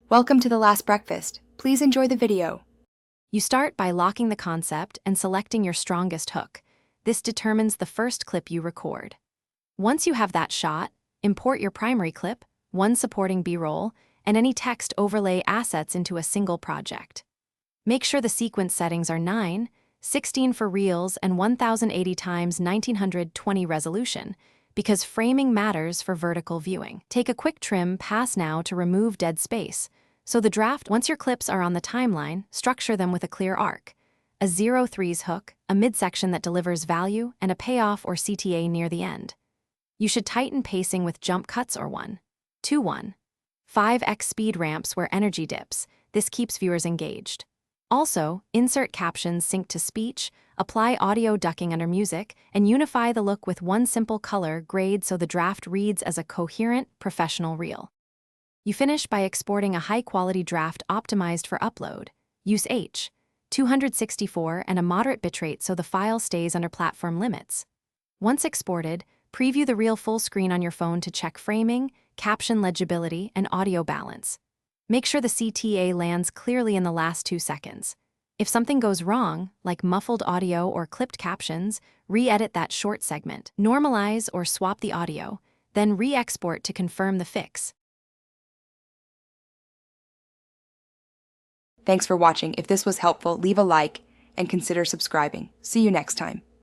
Welcome to The Last Breakfast. Please enjoy the video. You start by locking the concept and selecting your strongest hook. This determines the first clip you record. Once you have that shot, import your primary clip, one supporting B-roll, and any text overlay assets into a single project. Make sure the sequence settings are 9, 16 for reels, and 1080 x 1920 resolution, because framing matters for vertical viewing. Take a quick trim pass now to remove dead space. So the draft, once your clips are on the timeline, structure them with a clear arc. A 0-3s hook, a midsection that delivers value, and a payoff or CTA near the end. You should tighten pacing with jump cuts or 1-2-1. 5x speed ramps where energy dips. This keeps viewers engaged. Also, insert captions synced to speech, apply audio ducking under music, and unify the look with one simple color grade so the draft reads as a coherent, professional reel. You finish by exporting a high-quality draft optimized for upload. Use H.264 and a moderate bitrate so the file stays under platform limits. Once exported, preview the reel full screen on your phone to check framing, caption legibility, and audio balance. Make sure the CTA lands clearly in the last 2 seconds. If something goes wrong, like muffled audio or clipped captions, re-edit that short segment. Normalize or swap the audio, then re-export to confirm the fix. Thanks for watching. If this was helpful, leave a like and consider subscribing. See you next time.